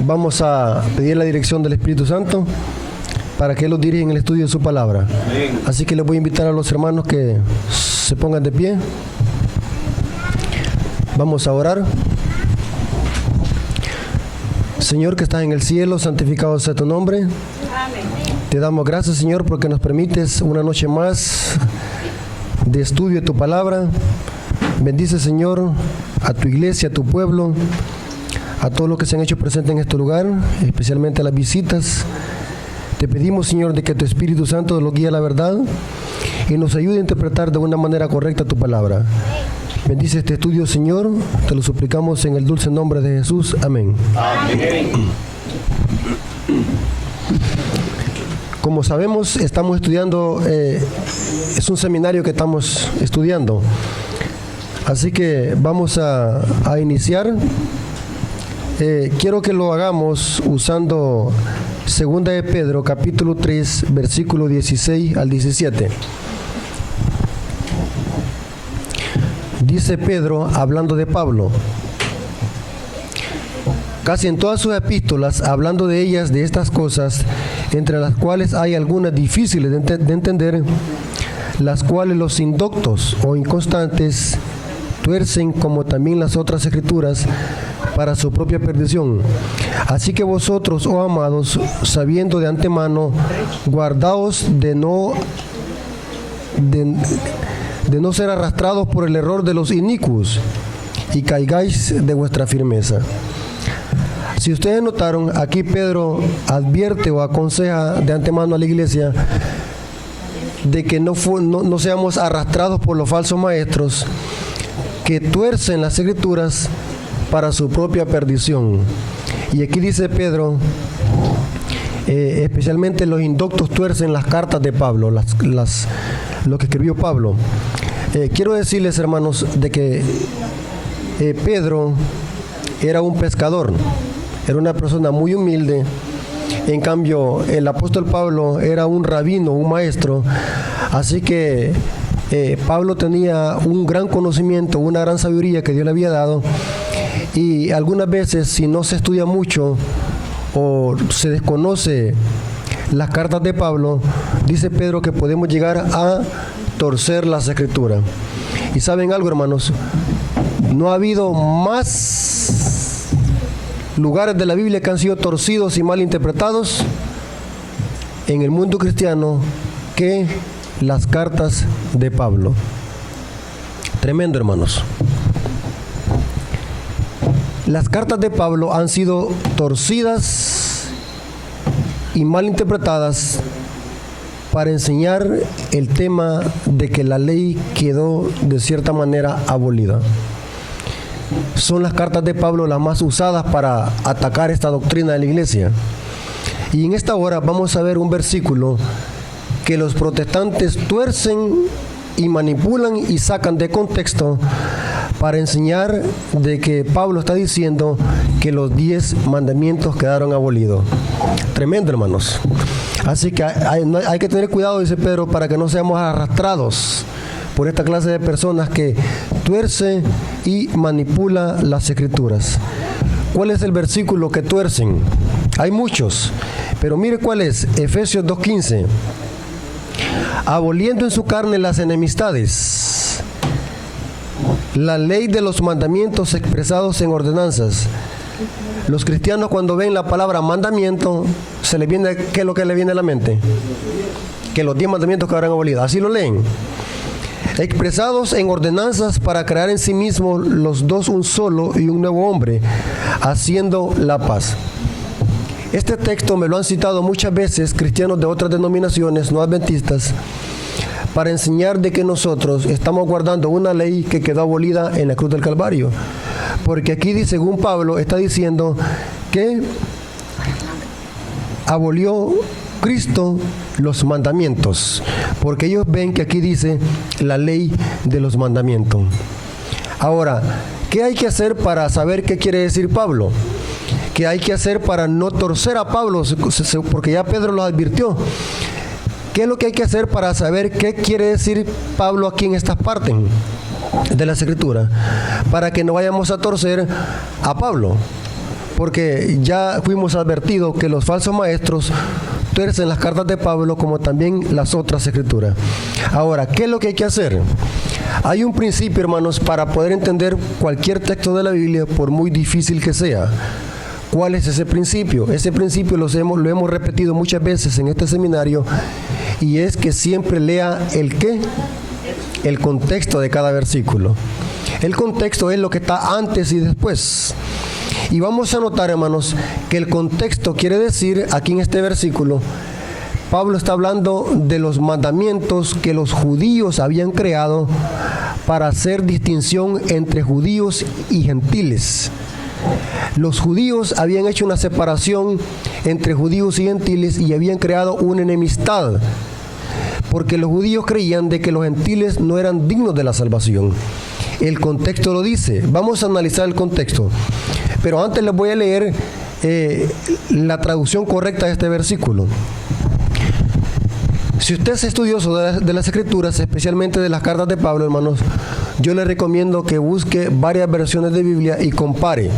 vamos a pedir la dirección del Espíritu Santo para que Él los dirija en el estudio de su palabra. Amén. Así que les voy a invitar a los hermanos que se pongan de pie. Vamos a orar. Señor que estás en el cielo, santificado sea tu nombre. Amén. Te damos gracias, Señor, porque nos permites una noche más de estudio de tu palabra. Bendice, Señor, a tu iglesia, a tu pueblo, a todos los que se han hecho presentes en este lugar, especialmente a las visitas. Te pedimos, Señor, de que tu Espíritu Santo los guíe a la verdad y nos ayude a interpretar de una manera correcta tu palabra. Bendice este estudio, Señor, te lo suplicamos en el dulce nombre de Jesús. Amén. Amén. Como sabemos, estamos estudiando, es un seminario que estamos estudiando. Así que vamos a iniciar. Quiero que lo hagamos usando 2 de Pedro, capítulo 3, versículo 16 al 17. Dice Pedro, hablando de Pablo: casi en todas sus epístolas, hablando de ellas, de estas cosas, entre las cuales hay algunas difíciles de entender, las cuales los indoctos o inconstantes tuercen, como también las otras escrituras, para su propia perdición. Así que vosotros, oh amados, sabiendo de antemano, guardaos de no ser arrastrados por el error de los inicuos y caigáis de vuestra firmeza. Si ustedes notaron, aquí Pedro advierte o aconseja de antemano a la iglesia de que no seamos arrastrados por los falsos maestros que tuercen las escrituras para su propia perdición. Y aquí dice Pedro, especialmente los indoctos tuercen las cartas de Pablo, lo que escribió Pablo. Quiero decirles, hermanos, de que Pedro era un pescador, era una persona muy humilde. En cambio, el apóstol Pablo era un rabino, un maestro. Así que Pablo tenía un gran conocimiento, una gran sabiduría que Dios le había dado. Y algunas veces, si no se estudia mucho o se desconoce las cartas de Pablo, dice Pedro que podemos llegar a torcer las escrituras. Y saben algo, hermanos, no ha habido más lugares de la Biblia que han sido torcidos y mal interpretados en el mundo cristiano que las cartas de Pablo. Tremendo, hermanos. Las cartas de Pablo han sido torcidas y mal interpretadas para enseñar el tema de que la ley quedó de cierta manera abolida. Son las cartas de Pablo las más usadas para atacar esta doctrina de la iglesia. Y en esta hora vamos a ver un versículo que los protestantes tuercen y manipulan y sacan de contexto para enseñar de que Pablo está diciendo que los 10 mandamientos quedaron abolidos. Tremendo, hermanos. Así que hay que tener cuidado, dice Pedro, para que no seamos arrastrados por esta clase de personas que tuerce y manipula las escrituras. ¿Cuál es el versículo que tuercen? Hay muchos, pero mire cuál es. Efesios 2:15. Aboliendo en su carne las enemistades, la ley de los mandamientos expresados en ordenanzas. Los cristianos, cuando ven la palabra mandamiento, se les viene, ¿qué es lo que les viene a la mente? Que los 10 mandamientos quedarán abolidos. Así lo leen. Expresados en ordenanzas para crear en sí mismos los dos un solo y un nuevo hombre, haciendo la paz. Este texto me lo han citado muchas veces cristianos de otras denominaciones no adventistas para enseñar de que nosotros estamos guardando una ley que quedó abolida en la cruz del Calvario. Porque aquí, según Pablo, está diciendo que abolió Cristo los mandamientos, porque ellos ven que aquí dice la ley de los mandamientos. Ahora, ¿qué hay que hacer para saber qué quiere decir Pablo? ¿Qué hay que hacer para no torcer a Pablo? Porque ya Pedro lo advirtió. ¿Qué es lo que hay que hacer para saber qué quiere decir Pablo aquí en estas partes de la Escritura? Para que no vayamos a torcer a Pablo. porque ya fuimos advertidos que los falsos maestros tuercen las cartas de Pablo como también las otras escrituras. Ahora, ¿qué es lo que hay que hacer? Hay un principio, hermanos, para poder entender cualquier texto de la Biblia, por muy difícil que sea. ¿Cuál es ese principio? Ese principio lo hemos repetido muchas veces en este seminario, y es que siempre lea el ¿qué? El contexto de cada versículo. El contexto es lo que está antes y después. Y vamos a notar, hermanos, que el contexto quiere decir, aquí en este versículo, Pablo está hablando de los mandamientos que los judíos habían creado para hacer distinción entre judíos y gentiles. Los judíos habían hecho una separación entre judíos y gentiles y habían creado una enemistad, porque los judíos creían de que los gentiles no eran dignos de la salvación. El contexto lo dice. Vamos a analizar el contexto. Pero antes les voy a leer la traducción correcta de este versículo. Si usted es estudioso de las Escrituras, especialmente de las cartas de Pablo, hermanos, yo le recomiendo que busque varias versiones de Biblia y compare.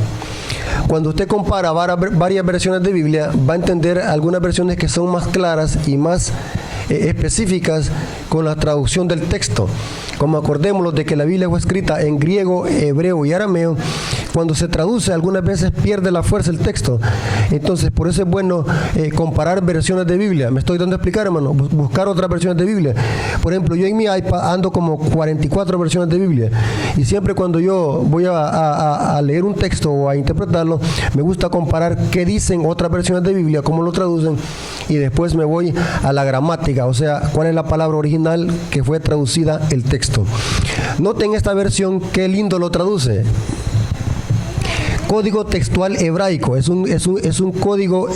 Cuando usted compara varias versiones de Biblia, va a entender algunas versiones que son más claras y más específicas con la traducción del texto. Como acordémonos de que la Biblia fue escrita en griego, hebreo y arameo, cuando se traduce algunas veces pierde la fuerza el texto. Entonces, por eso es bueno comparar versiones de Biblia. Me estoy dando a explicar, hermano, buscar otras versiones de Biblia. Por ejemplo, yo en mi iPad ando como 44 versiones de Biblia, y siempre cuando yo voy a leer un texto o a interpretarlo, me gusta comparar qué dicen otras versiones de Biblia, cómo lo traducen, y después me voy a la gramática, o sea, cuál es la palabra original que fue traducida el texto. Noten esta versión, qué lindo lo traduce. Código textual hebraico. Es un código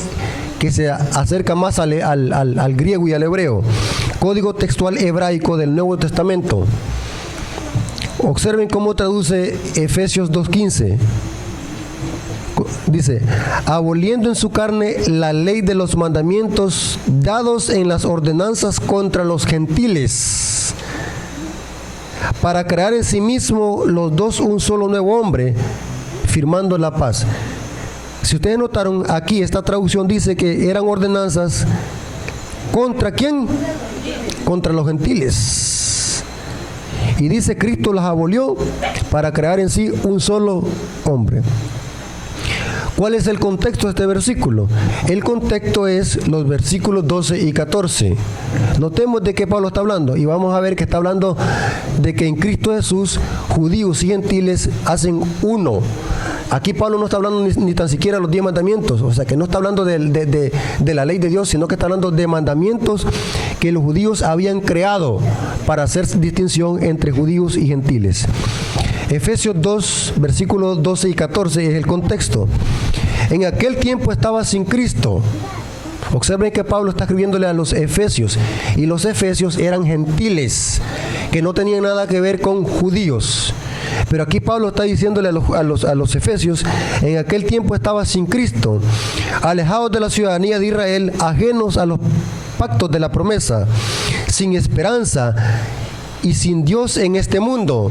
que se acerca más al griego y al hebreo. Código textual hebraico del Nuevo Testamento. Observen cómo traduce Efesios 2:15. Dice: aboliendo en su carne la ley de los mandamientos dados en las ordenanzas contra los gentiles, para crear en sí mismo los dos un solo nuevo hombre, firmando la paz. Si ustedes notaron, aquí esta traducción dice que eran ordenanzas ¿contra quién? Contra los gentiles. Y dice, Cristo las abolió para crear en sí un solo hombre. ¿Cuál es el contexto de este versículo? El contexto es los versículos 12 y 14. Notemos de qué Pablo está hablando, y vamos a ver que está hablando de que en Cristo Jesús judíos y gentiles hacen uno. Aquí Pablo no está hablando ni tan siquiera de los 10 mandamientos, o sea que no está hablando de la ley de Dios, sino que está hablando de mandamientos que los judíos habían creado para hacer distinción entre judíos y gentiles. Efesios 2, versículos 12 y 14 es el contexto. En aquel tiempo estaba sin Cristo. Observen que Pablo está escribiéndole a los efesios, y los efesios eran gentiles, que no tenían nada que ver con judíos. Pero aquí Pablo está diciéndole a los efesios, en aquel tiempo estaba sin Cristo, alejados de la ciudadanía de Israel, ajenos a los pactos de la promesa, sin esperanza y sin Dios en este mundo.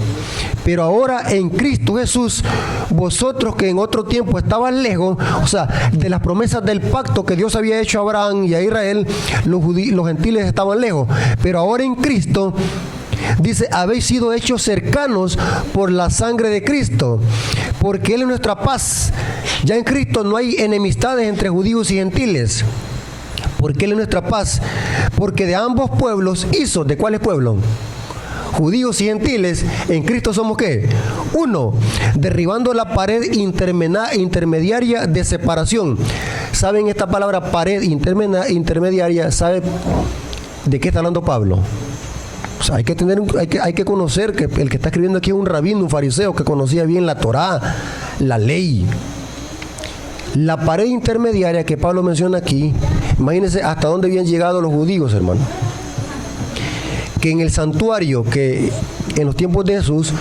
Pero ahora en Cristo Jesús, vosotros que en otro tiempo estaban lejos, o sea, de las promesas del pacto que Dios había hecho a Abraham y a Israel, los gentiles estaban lejos. Pero ahora en Cristo, dice, habéis sido hechos cercanos por la sangre de Cristo, porque Él es nuestra paz. Ya en Cristo no hay enemistades entre judíos y gentiles, porque Él es nuestra paz. Porque de ambos pueblos hizo, ¿de cuáles pueblos? Judíos y gentiles, en Cristo somos ¿qué? Uno, derribando la pared intermediaria de separación. ¿Saben esta palabra pared intermediaria? ¿Sabe de qué está hablando Pablo? O sea, hay que conocer que el que está escribiendo aquí es un rabino, un fariseo que conocía bien la Torá, la ley. La pared intermediaria que Pablo menciona aquí, imagínense hasta dónde habían llegado los judíos, hermano. Que en el santuario, que en los tiempos de Jesús,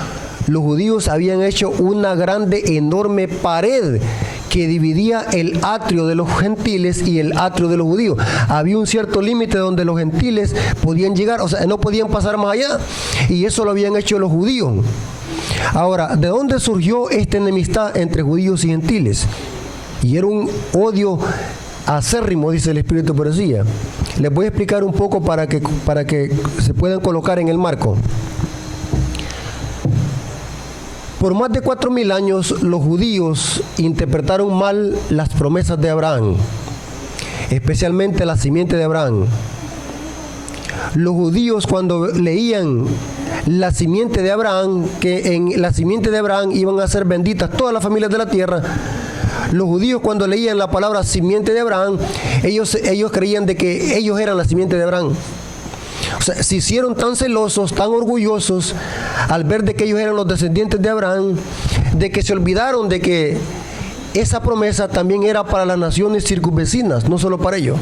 los judíos habían hecho una grande, enorme pared que dividía el atrio de los gentiles y el atrio de los judíos. Había un cierto límite donde los gentiles podían llegar, o sea, no podían pasar más allá, y eso lo habían hecho los judíos. Ahora, ¿de dónde surgió esta enemistad entre judíos y gentiles? Y era un odio acérrimo, dice el Espíritu de Profecía. Les voy a explicar un poco para que se puedan colocar en el marco. Por más de 4.000 años los judíos interpretaron mal las promesas de Abraham, especialmente la simiente de Abraham. Los judíos, cuando leían la simiente de Abraham, que en la simiente de Abraham iban a ser benditas todas las familias de la tierra, los judíos, cuando leían la palabra simiente de Abraham, ellos creían de que ellos eran la simiente de Abraham. O sea, se hicieron tan celosos, tan orgullosos al ver de que ellos eran los descendientes de Abraham, de que se olvidaron de que esa promesa también era para las naciones circunvecinas, no solo para ellos.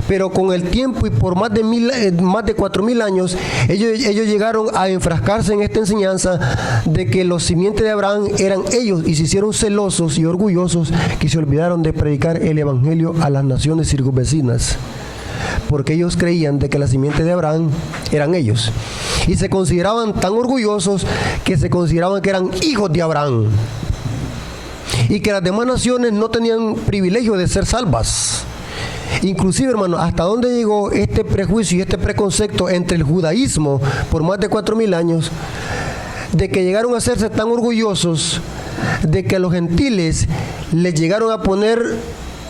Pero con el tiempo y por más de 4.000 años, ellos llegaron a enfrascarse en esta enseñanza de que los simientes de Abraham eran ellos, y se hicieron celosos y orgullosos que se olvidaron de predicar el evangelio a las naciones circunvecinas, porque ellos creían de que la simiente de Abraham eran ellos, y se consideraban tan orgullosos que se consideraban que eran hijos de Abraham, y que las demás naciones no tenían privilegio de ser salvas. Inclusive, hermano, hasta dónde llegó este prejuicio y este preconcepto entre el judaísmo por más de 4.000 años, de que llegaron a hacerse tan orgullosos de que a los gentiles les llegaron a poner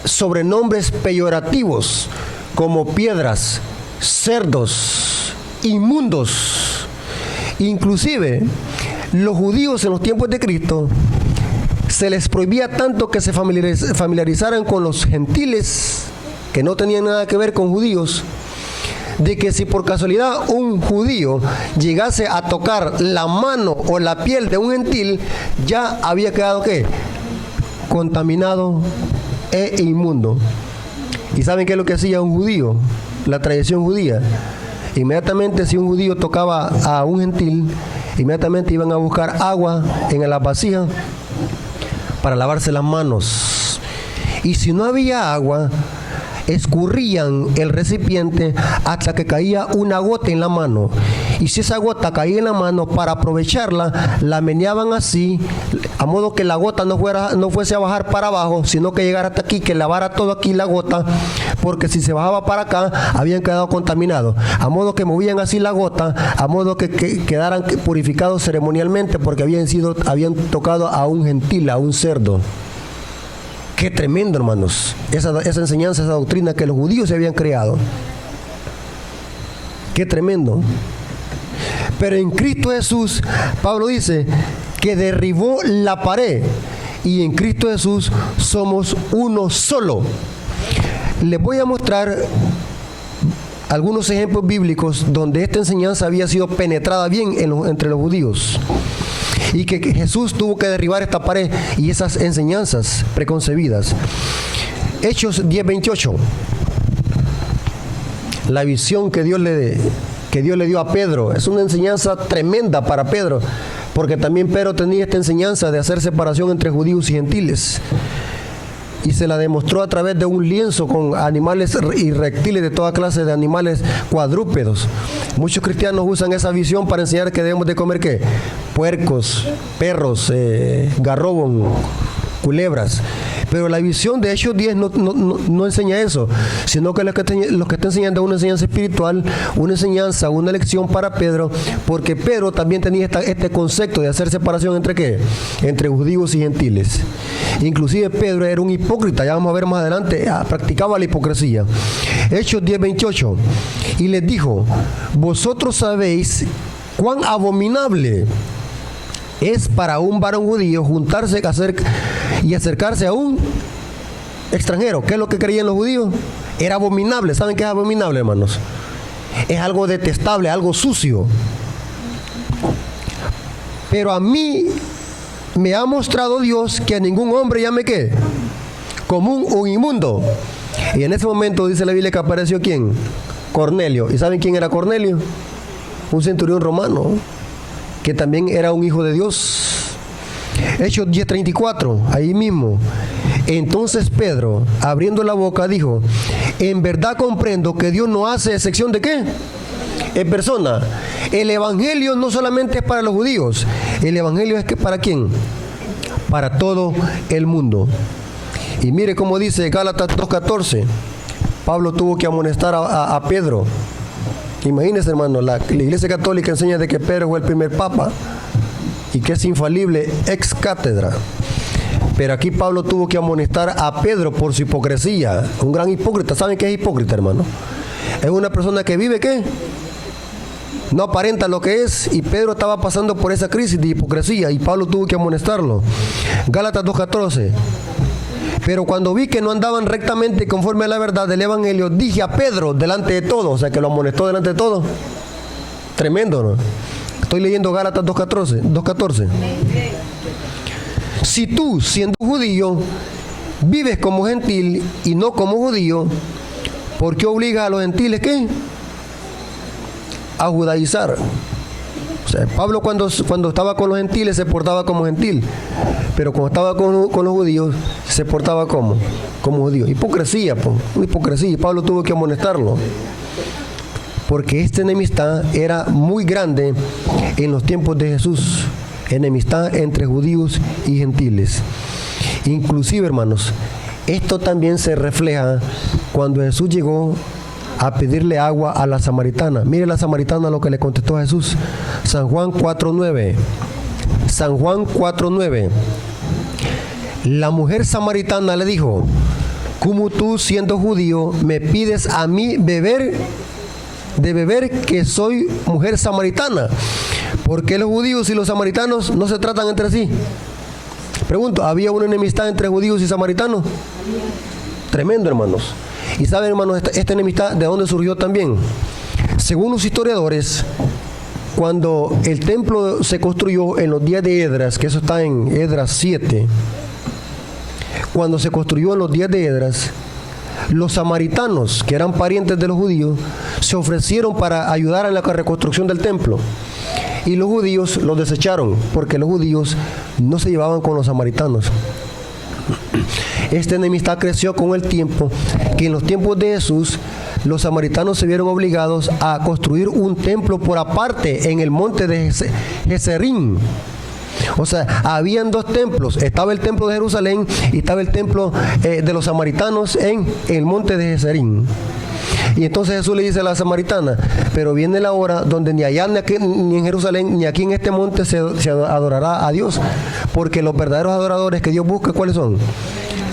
sobrenombres peyorativos como piedras, cerdos, inmundos. Inclusive los judíos en los tiempos de Cristo se les prohibía tanto que se familiarizaran con los gentiles que no tenían nada que ver con judíos, de que si por casualidad un judío llegase a tocar la mano o la piel de un gentil, ya había quedado ¿qué? Contaminado e inmundo. ¿Y saben qué es lo que hacía un judío? La tradición judía. Inmediatamente, si un judío tocaba a un gentil, inmediatamente iban a buscar agua en la vasija para lavarse las manos. Y si no había agua, escurrían el recipiente hasta que caía una gota en la mano. Y si esa gota caía en la mano, para aprovecharla, la meneaban así, a modo que la gota no fuese a bajar para abajo, sino que llegara hasta aquí, que lavara todo aquí la gota, porque si se bajaba para acá, habían quedado contaminados. A modo que movían así la gota, a modo que quedaran purificados ceremonialmente, porque habían tocado a un gentil, a un cerdo. Qué tremendo, hermanos, esa enseñanza, esa doctrina que los judíos se habían creado. Qué tremendo. Pero en Cristo Jesús, Pablo dice que derribó la pared, y en Cristo Jesús somos uno solo. Les voy a mostrar algunos ejemplos bíblicos donde esta enseñanza había sido penetrada bien entre los judíos, y que Jesús tuvo que derribar esta pared y esas enseñanzas preconcebidas. Hechos 10:28. La visión que Dios le dio a Pedro es una enseñanza tremenda para Pedro, porque también Pedro tenía esta enseñanza de hacer separación entre judíos y gentiles, y se la demostró a través de un lienzo con animales y reptiles, de toda clase de animales cuadrúpedos. Muchos cristianos usan esa visión para enseñar que debemos de comer ¿qué? Puercos, perros, garrobos, culebras. Pero la visión de Hechos 10 no enseña eso, sino que lo que está enseñando es una enseñanza espiritual, una enseñanza, una lección para Pedro, porque Pedro también tenía este concepto de hacer separación entre ¿qué? Entre judíos y gentiles. Inclusive Pedro era un hipócrita, ya vamos a ver más adelante, practicaba la hipocresía. Hechos 10:28, y les dijo: vosotros sabéis cuán abominable es para un varón judío juntarse y acercarse a un extranjero. ¿Qué es lo que creían los judíos? Era abominable. ¿Saben qué es abominable, hermanos? Es algo detestable, algo sucio. Pero a mí me ha mostrado Dios que a ningún hombre llame ¿qué? Común o inmundo. Y en ese momento dice la Biblia que apareció ¿quién? Cornelio. ¿Y saben quién era Cornelio? Un centurión romano, que también era un hijo de Dios. Hechos 10:34, ahí mismo. Entonces Pedro, abriendo la boca, dijo: en verdad comprendo que Dios no hace excepción de ¿qué? En persona. El evangelio no solamente es para los judíos, el evangelio es que ¿para quién? Para todo el mundo. Y mire cómo dice Gálatas 2:14. Pablo tuvo que amonestar a Pedro. Imagínense, hermano, la Iglesia Católica enseña de que Pedro fue el primer papa y que es infalible ex cátedra. Pero aquí Pablo tuvo que amonestar a Pedro por su hipocresía. Un gran hipócrita. ¿Saben qué es hipócrita, hermano? Es una persona que vive, ¿qué? No aparenta lo que es, y Pedro estaba pasando por esa crisis de hipocresía y Pablo tuvo que amonestarlo. Gálatas 2:14. Pero cuando vi que no andaban rectamente conforme a la verdad del Evangelio, dije a Pedro delante de todos, o sea que lo amonestó delante de todos. Tremendo, ¿no? Estoy leyendo Gálatas 2:14. Si tú, siendo judío, vives como gentil y no como judío, ¿por qué obligas a los gentiles qué? A judaizar. O sea, Pablo cuando estaba con los gentiles se portaba como gentil, pero cuando estaba con los judíos se portaba como judío. Hipocresía, una hipocresía, y Pablo tuvo que amonestarlo, porque esta enemistad era muy grande en los tiempos de Jesús, enemistad entre judíos y gentiles. Inclusive, hermanos, esto también se refleja cuando Jesús llegó a pedirle agua a la samaritana. Mire la samaritana lo que le contestó a Jesús. San Juan 4:9. San Juan 4:9. La mujer samaritana le dijo: ¿cómo tú, siendo judío, me pides a mí beber que soy mujer samaritana? ¿Por qué los judíos y los samaritanos no se tratan entre sí? Pregunto, ¿había una enemistad entre judíos y samaritanos? Tremendo, hermanos. Y saben, hermanos, esta enemistad, ¿de dónde surgió también? Según los historiadores, cuando el templo se construyó en los días de Esdras, que eso está en Esdras 7, cuando se construyó en los días de Esdras, los samaritanos, que eran parientes de los judíos, se ofrecieron para ayudar en la reconstrucción del templo. Y los judíos los desecharon, porque los judíos no se llevaban con los samaritanos. Esta enemistad creció con el tiempo, que en los tiempos de Jesús, los samaritanos se vieron obligados a construir un templo por aparte en el monte de Geserín. O sea, habían dos templos. Estaba el templo de Jerusalén y estaba el templo de los samaritanos en el monte de Geserín. Y entonces Jesús le dice a la samaritana: pero viene la hora donde ni allá, ni en Jerusalén, ni aquí en este monte se adorará a Dios, porque los verdaderos adoradores que Dios busca, ¿cuáles son?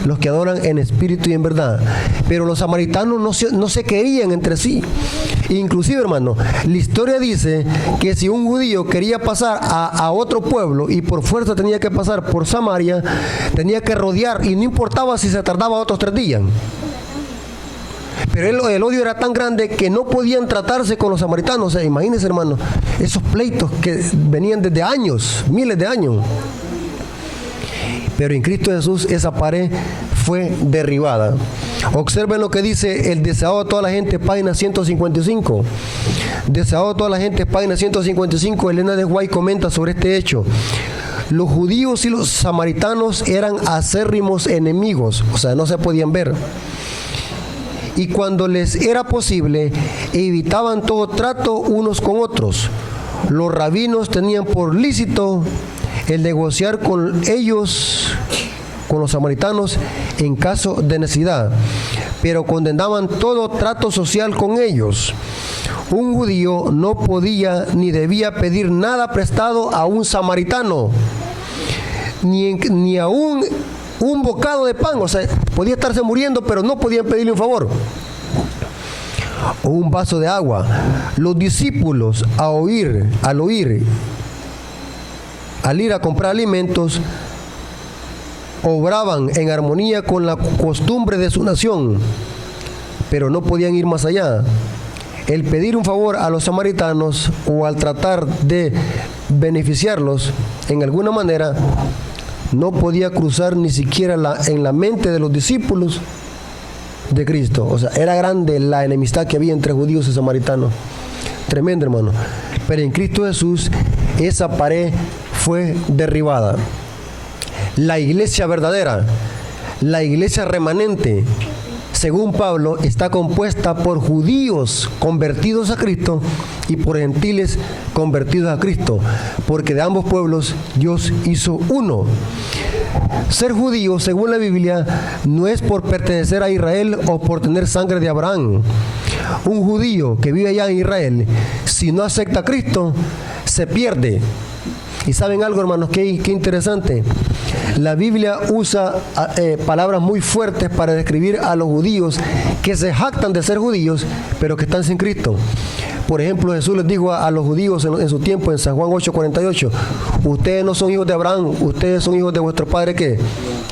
Los que adoran en espíritu y en verdad. Pero los samaritanos no se querían entre sí. Inclusive, hermano, la historia dice que si un judío quería pasar a otro pueblo y por fuerza tenía que pasar por Samaria, tenía que rodear, y no importaba si se tardaba otros 3 días. Pero el odio era tan grande que no podían tratarse con los samaritanos. O sea, imagínense, hermano, esos pleitos que venían desde años, miles de años. Pero en Cristo Jesús esa pared fue derribada. Observen lo que dice el Deseado de toda la gente, página 155. Deseado de toda la gente, página 155. Elena de White comenta sobre este hecho. Los judíos y los samaritanos eran acérrimos enemigos, o sea, no se podían ver. Y cuando les era posible, evitaban todo trato unos con otros. Los rabinos tenían por lícito el negociar con ellos, con los samaritanos, en caso de necesidad, pero condenaban todo trato social con ellos. Un judío no podía ni debía pedir nada prestado a un samaritano, ni aún un bocado de pan. O sea, podía estarse muriendo, pero no podían pedirle un favor. O un vaso de agua. Los discípulos, al ir a comprar alimentos, obraban en armonía con la costumbre de su nación, pero no podían ir más allá. El pedir un favor a los samaritanos o al tratar de beneficiarlos en alguna manera no podía cruzar ni siquiera en la mente de los discípulos de Cristo. O sea, era grande la enemistad que había entre judíos y samaritanos. Tremendo, hermano. Pero en Cristo Jesús esa pared fue derribada. La iglesia verdadera, la iglesia remanente, según Pablo, está compuesta por judíos convertidos a Cristo y por gentiles convertidos a Cristo, porque de ambos pueblos Dios hizo uno. Ser judío, según la Biblia, no es por pertenecer a Israel o por tener sangre de Abraham. Un judío que vive allá en Israel, si no acepta a Cristo, se pierde. Y saben algo, hermanos, qué interesante. La Biblia usa palabras muy fuertes para describir a los judíos que se jactan de ser judíos, pero que están sin Cristo. Por ejemplo, Jesús les dijo a los judíos en su tiempo, en San Juan 8:48, ustedes no son hijos de Abraham, ustedes son hijos de vuestro padre, ¿qué?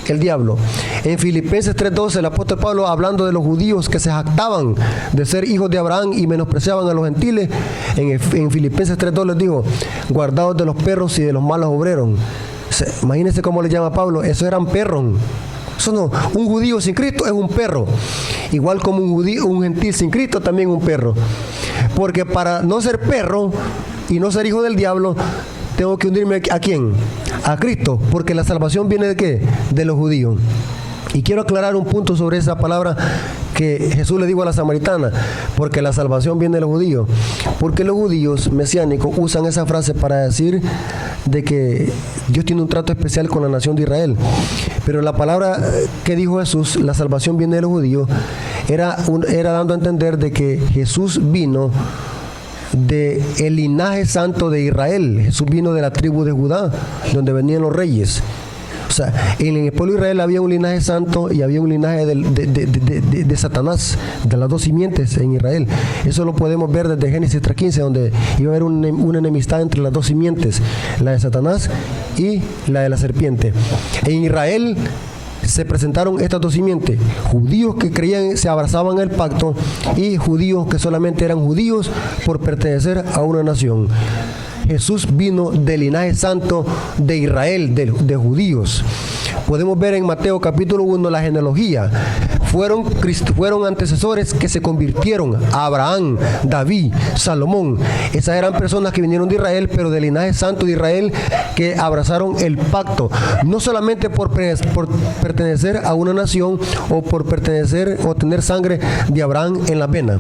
El diablo. En Filipenses 3:12, el apóstol Pablo, hablando de los judíos que se jactaban de ser hijos de Abraham y menospreciaban a los gentiles, en Filipenses 3:2 les dijo, guardaos de los perros y de los malos obreros. Imagínense cómo le llama Pablo, esos eran perros. Eso no, un judío sin Cristo es un perro. Igual como un gentil sin Cristo también un perro. Porque para no ser perro y no ser hijo del diablo, tengo que unirme ¿a quién? A Cristo, porque la salvación viene ¿de qué? De los judíos. Y quiero aclarar un punto sobre esa palabra que Jesús le dijo a la samaritana, porque la salvación viene de los judíos. Porque los judíos mesiánicos usan esa frase para decir de que Dios tiene un trato especial con la nación de Israel. Pero la palabra que dijo Jesús, la salvación viene de los judíos, era dando a entender de que Jesús vino del linaje santo de Israel. Jesús vino de la tribu de Judá, donde venían los reyes. O sea, en el pueblo de Israel había un linaje santo y había un linaje de Satanás, de las dos simientes en Israel. Eso lo podemos ver desde Génesis 3:15, donde iba a haber una enemistad entre las dos simientes, la de Satanás y la de la serpiente. En Israel se presentaron estas dos simientes, judíos que creían, se abrazaban el pacto, y judíos que solamente eran judíos por pertenecer a una nación. Jesús vino del linaje santo de Israel, de judíos. Podemos ver en Mateo capítulo 1 la genealogía. Fueron antecesores que se convirtieron a Abraham, David, Salomón. Esas eran personas que vinieron de Israel, pero del linaje santo de Israel, que abrazaron el pacto. No solamente por pertenecer a una nación o por pertenecer o tener sangre de Abraham en la vena.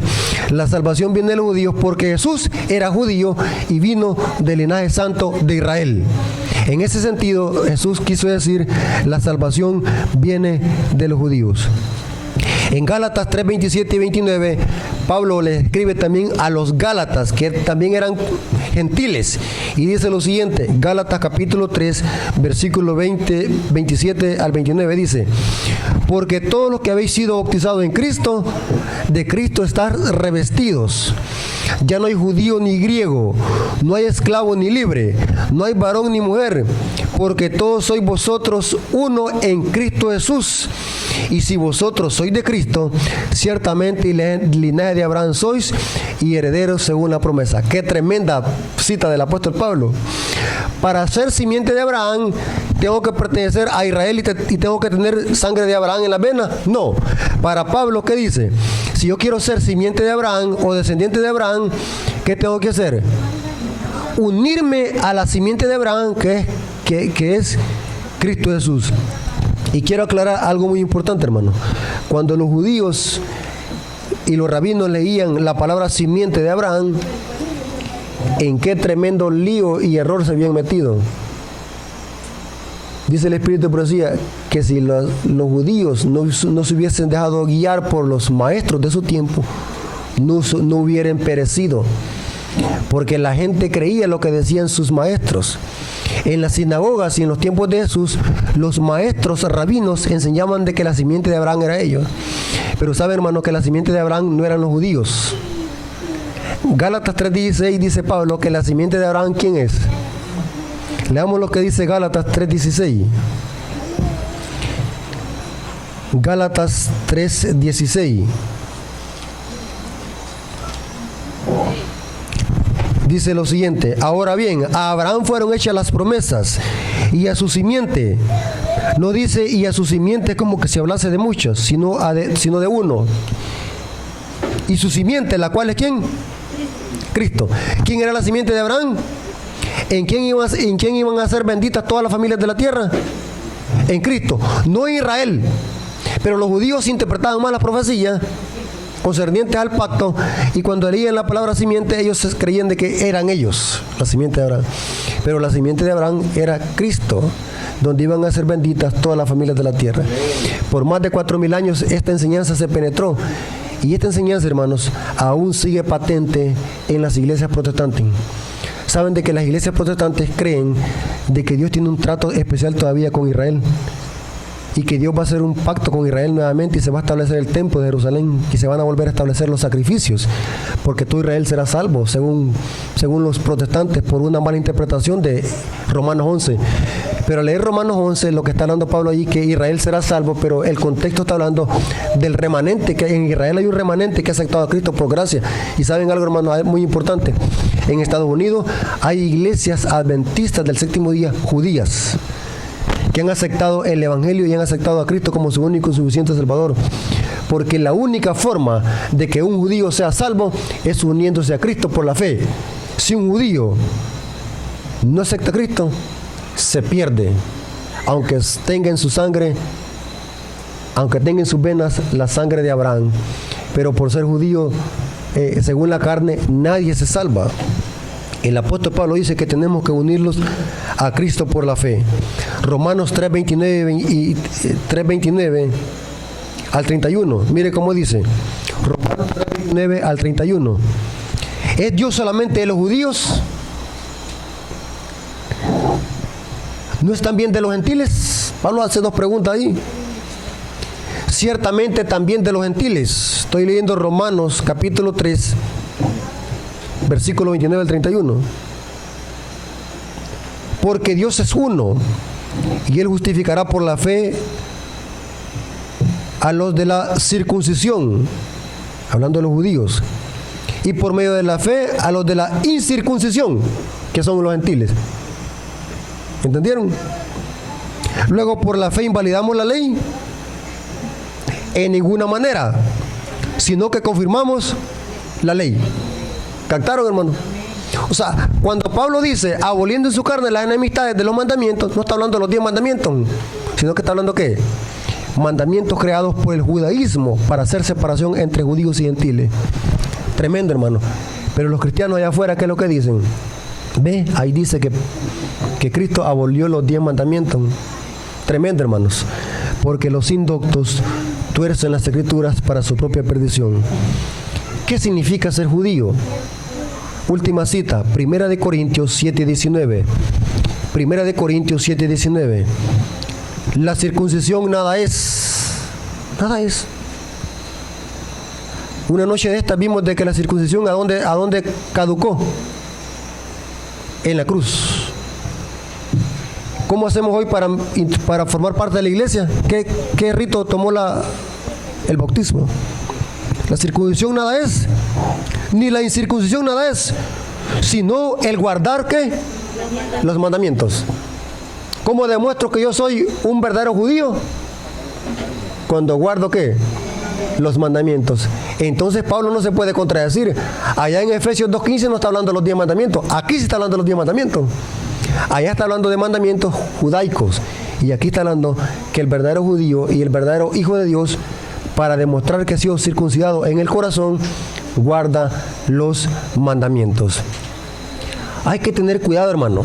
La salvación viene de los judíos porque Jesús era judío y vino del linaje santo de Israel. En ese sentido, Jesús quiso decir, la salvación viene de los judíos. En Gálatas 3:27 y 29, Pablo le escribe también a los Gálatas, que también eran gentiles, y dice lo siguiente, Gálatas capítulo 3, versículo 27 al 29, dice, porque todos los que habéis sido bautizados en Cristo, de Cristo estáis revestidos. Ya no hay judío ni griego, no hay esclavo ni libre, no hay varón ni mujer, porque todos sois vosotros uno en Cristo Jesús. Y si vosotros sois de Cristo, ciertamente linaje de Abraham sois y herederos según la promesa. Qué tremenda cita del apóstol Pablo. Para ser simiente de Abraham, ¿tengo que pertenecer a Israel y tengo que tener sangre de Abraham en la vena? No. Para Pablo, ¿qué dice? Si yo quiero ser simiente de Abraham o descendiente de Abraham, ¿qué tengo que hacer? Unirme a la simiente de Abraham, que es Cristo Jesús. Y quiero aclarar algo muy importante, hermano. Cuando los judíos y los rabinos leían la palabra simiente de Abraham, ¿en qué tremendo lío y error se habían metido? Dice el Espíritu de Profecía que si los judíos no se hubiesen dejado guiar por los maestros de su tiempo, no hubieran perecido, porque la gente creía lo que decían sus maestros. En las sinagogas y en los tiempos de Jesús, los maestros rabinos enseñaban de que la simiente de Abraham era ellos. Pero sabe, hermano, que la simiente de Abraham no eran los judíos. Gálatas 3:16 dice Pablo que la simiente de Abraham, ¿quién es? Leamos lo que dice Gálatas 3:16. Gálatas 3:16. Dice lo siguiente, ahora bien, a Abraham fueron hechas las promesas y a su simiente. No dice y a su simiente como que se hablase de muchos, sino de uno. Y su simiente, la cual es ¿quién? Cristo. ¿Quién era la simiente de Abraham? ¿En quién iban a ser benditas todas las familias de la tierra? En Cristo, no en Israel. Pero los judíos interpretaban mal las profecías concernientes al pacto, y cuando leían la palabra simiente, ellos creían de que eran ellos, la simiente de Abraham. Pero la simiente de Abraham era Cristo, donde iban a ser benditas todas las familias de la tierra. Por más de 4000 años esta enseñanza se penetró, y esta enseñanza, hermanos, aún sigue patente en las iglesias protestantes. Saben de que las iglesias protestantes creen de que Dios tiene un trato especial todavía con Israel, y que Dios va a hacer un pacto con Israel nuevamente, y se va a establecer el templo de Jerusalén, y se van a volver a establecer los sacrificios, porque todo Israel será salvo, según los protestantes, por una mala interpretación de Romanos 11. Pero al leer Romanos 11, lo que está hablando Pablo allí, que Israel será salvo, pero el contexto está hablando del remanente, que en Israel hay un remanente que ha aceptado a Cristo por gracia. Y saben algo, hermano, muy importante: en Estados Unidos hay iglesias adventistas del séptimo día judías, que han aceptado el Evangelio y han aceptado a Cristo como su único y suficiente Salvador. Porque la única forma de que un judío sea salvo es uniéndose a Cristo por la fe. Si un judío no acepta a Cristo, se pierde, aunque tenga en su sangre, aunque tenga en sus venas la sangre de Abraham. Pero por ser judío, según la carne, nadie se salva. El apóstol Pablo dice que tenemos que unirlos a Cristo por la fe. Romanos 3:29 al 31. Mire cómo dice. Romanos 3:29 al 31. ¿Es Dios solamente de los judíos? ¿No es también de los gentiles? Pablo hace dos preguntas ahí. Ciertamente también de los gentiles. Estoy leyendo Romanos capítulo 3, versículo 29 al 31. Porque Dios es uno, y Él justificará por la fe a los de la circuncisión, hablando de los judíos, y por medio de la fe a los de la incircuncisión, que son los gentiles. ¿Entendieron? Luego, por la fe invalidamos la ley en ninguna manera, sino que confirmamos la ley. ¿Captaron, hermano? O sea, cuando Pablo dice aboliendo en su carne las enemistades de los mandamientos, no está hablando de los 10 mandamientos, sino que está hablando ¿qué? Mandamientos creados por el judaísmo para hacer separación entre judíos y gentiles. Tremendo, hermano. Pero los cristianos allá afuera, ¿qué es lo que dicen? Ve, ahí dice que Cristo abolió los 10 mandamientos. Tremendo, hermanos. Porque los indoctos tuercen las escrituras para su propia perdición. ¿Qué significa ser judío? Última cita, 1 Corintios 7:19. 1 Corintios 7:19. La circuncisión nada es. Nada es. Una noche de esta vimos de que la circuncisión ¿a dónde caducó? En la cruz. ¿Cómo hacemos hoy para formar parte de la iglesia? ¿Qué rito tomó el bautismo? La circuncisión nada es, ni la incircuncisión nada es, sino el guardar ¿qué? Los mandamientos. ¿Cómo demuestro que yo soy un verdadero judío? Cuando guardo ¿qué? Los mandamientos. Entonces Pablo no se puede contradecir. Allá en Efesios 2:15 no está hablando de los 10 mandamientos. Aquí sí está hablando de los 10 mandamientos. Allá está hablando de mandamientos judaicos. Y aquí está hablando que el verdadero judío y el verdadero hijo de Dios, para demostrar que ha sido circuncidado en el corazón, guarda los mandamientos. Hay que tener cuidado, hermano.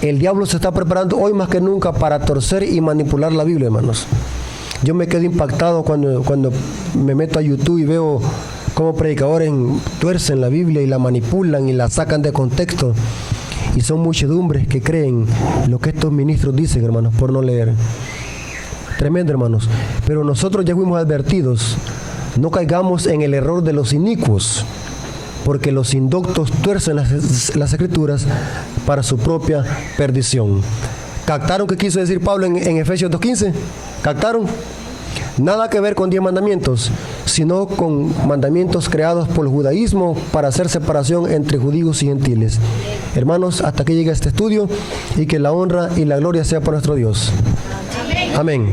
El diablo se está preparando hoy más que nunca para torcer y manipular la Biblia, hermanos. Yo me quedo impactado cuando me meto a YouTube y veo cómo predicadores tuercen la Biblia y la manipulan y la sacan de contexto. Y son muchedumbres que creen lo que estos ministros dicen, hermanos, por no leer. Tremendo, hermanos. Pero nosotros ya fuimos advertidos. No caigamos en el error de los inicuos, porque los indoctos tuercen las escrituras para su propia perdición. ¿Captaron qué quiso decir Pablo en Efesios 2:15? ¿Captaron? Nada que ver con 10 mandamientos, sino con mandamientos creados por el judaísmo para hacer separación entre judíos y gentiles. Hermanos, hasta aquí llega este estudio, y que la honra y la gloria sea para nuestro Dios. Amén.